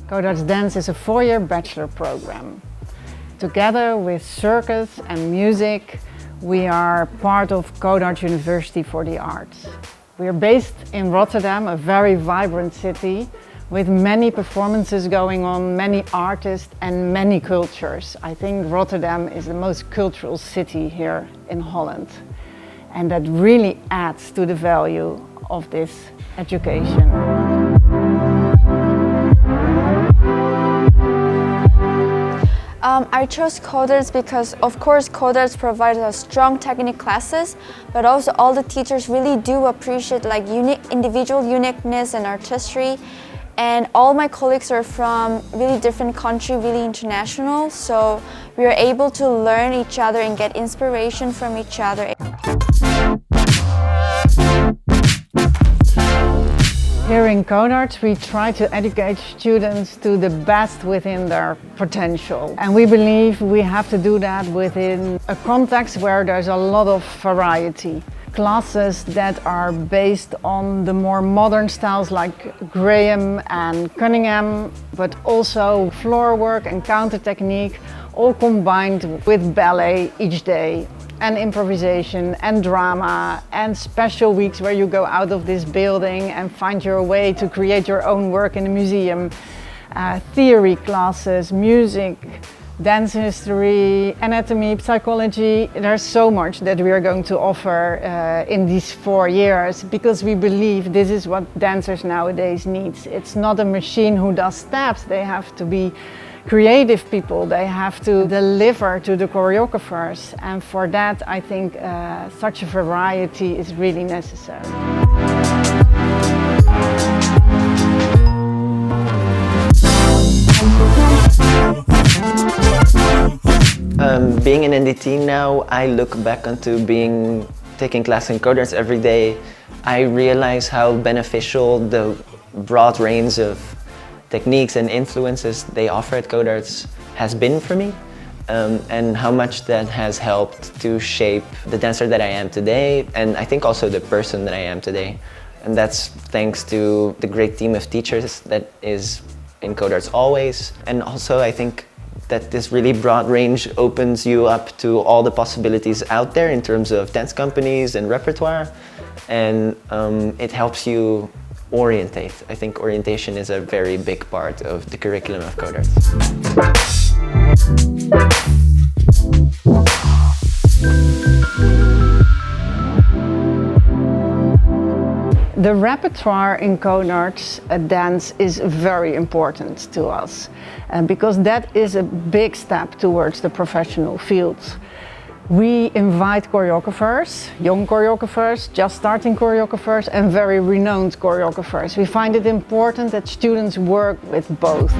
Codarts Dance is a 4-year bachelor program. Together with circus and music, we are part of Codarts University for the Arts. We are based in Rotterdam, a very vibrant city, with many performances going on, many artists and many cultures. I think Rotterdam is the most cultural city here in Holland. And that really adds to the value of this education. I chose Codarts because, of course, Codarts provides us strong technique classes, but also all the teachers really do appreciate individual uniqueness and artistry. And all my colleagues are from really different countries, really international, so we are able to learn each other and get inspiration from each other. Here in Codarts, we try to educate students to the best within their potential. And we believe we have to do that within a context where there's a lot of variety. Classes that are based on the more modern styles like Graham and Cunningham, but also floor work and counter technique, all combined with ballet each day. And improvisation and drama and special weeks where you go out of this building and find your way to create your own work in the museum. Theory classes, music, dance history, anatomy, psychology. There's so much that we are going to offer in these 4 years because we believe this is what dancers nowadays need. It's not a machine who does steps. They have to be creative people, they have to deliver to the choreographers, and for that I think such a variety is really necessary. Being an NDT now, I look back onto taking class in Codarts every day. I realize how beneficial the broad range of techniques and influences they offer at Codarts has been for me, and how much that has helped to shape the dancer that I am today, and I think also the person that I am today. And that's thanks to the great team of teachers that is in Codarts always. And also I think that this really broad range opens you up to all the possibilities out there in terms of dance companies and repertoire, and it helps you orientate. I think orientation is a very big part of the curriculum of Codarts. The repertoire in Codarts dance is very important to us because that is a big step towards the professional field. We invite choreographers, young choreographers, just starting choreographers and very renowned choreographers. We find it important that students work with both.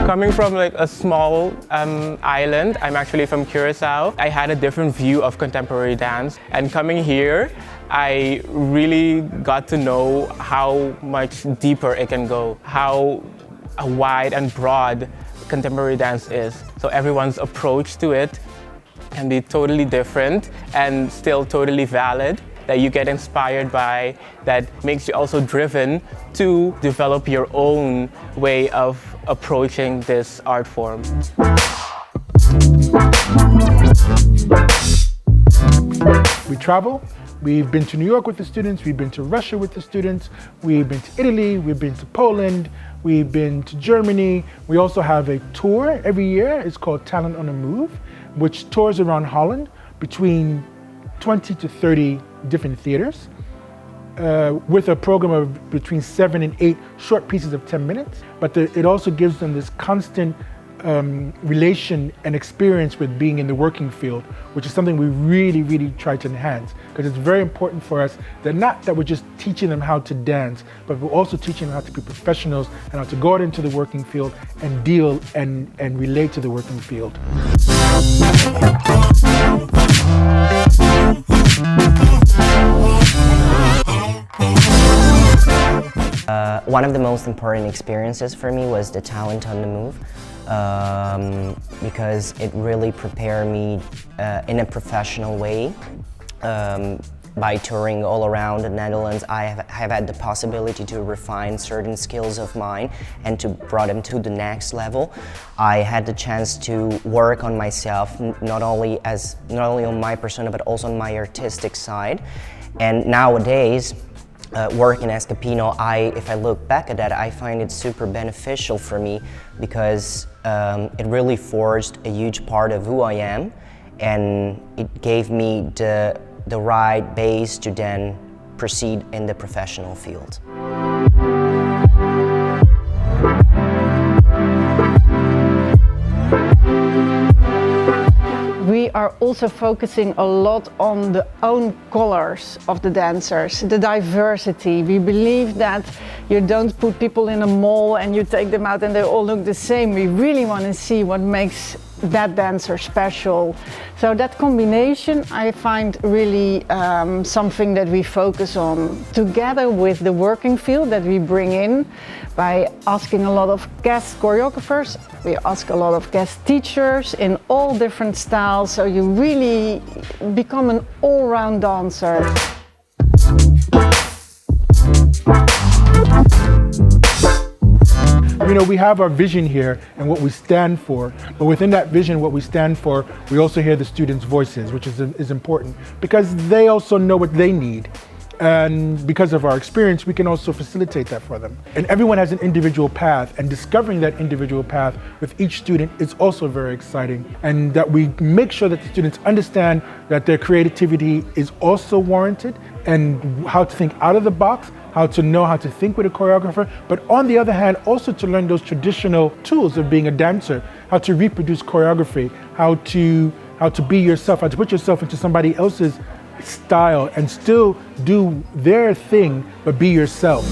Coming from a small island, I'm actually from Curacao. I had a different view of contemporary dance, and coming here, I really got to know how much deeper it can go, how wide and broad contemporary dance is. So everyone's approach to it can be totally different and still totally valid, that you get inspired by, that makes you also driven to develop your own way of approaching this art form. We travel. We've been to New York with the students, we've been to Russia with the students, we've been to Italy, we've been to Poland, we've been to Germany. We also have a tour every year. It's called Talent on the Move, which tours around Holland between 20 to 30 different theaters with a program of between 7 and 8 short pieces of 10 minutes. But it also gives them this constant relation and experience with being in the working field, which is something we really try to enhance, because it's very important for us that not that we're just teaching them how to dance, but we're also teaching them how to be professionals and how to go out into the working field and deal and relate to the working field. One of the most important experiences for me was the Talent on the Move, because it really prepared me in a professional way by touring all around the Netherlands, I have had the possibility to refine certain skills of mine and to bring them to the next level. I had the chance to work on myself, not only on my persona, but also on my artistic side. And nowadays, working as Capino, if I look back at that, I find it super beneficial for me because it really forged a huge part of who I am, and it gave me the right base to then proceed in the professional field. We are also focusing a lot on the own colors of the dancers, the diversity. We believe that you don't put people in a mall and you take them out and they all look the same. We really want to see what makes that dancer special. So that combination I find really something that we focus on, together with the working field that we bring in by asking a lot of guest choreographers. We ask a lot of guest teachers in all different styles, so you really become an all-round dancer. You know, we have our vision here and what we stand for, but within that vision, what we stand for, we also hear the students' voices, which is important because they also know what they need. And because of our experience, we can also facilitate that for them. And everyone has an individual path, and discovering that individual path with each student is also very exciting. And that we make sure that the students understand that their creativity is also warranted, and how to think out of the box, how to know how to think with a choreographer, but on the other hand, also to learn those traditional tools of being a dancer, how to reproduce choreography, how to be yourself, how to put yourself into somebody else's style and still do their thing, but be yourself.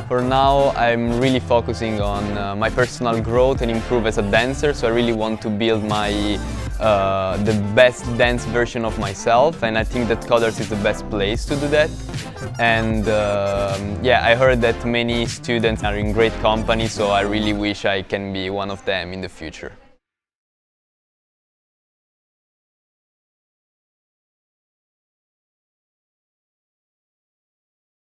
For now, I'm really focusing on my personal growth and improve as a dancer, so I really want to build the best dance version of myself, and I think that Codarts is the best place to do that. And yeah, I heard that many students are in great company, so I really wish I can be one of them in the future.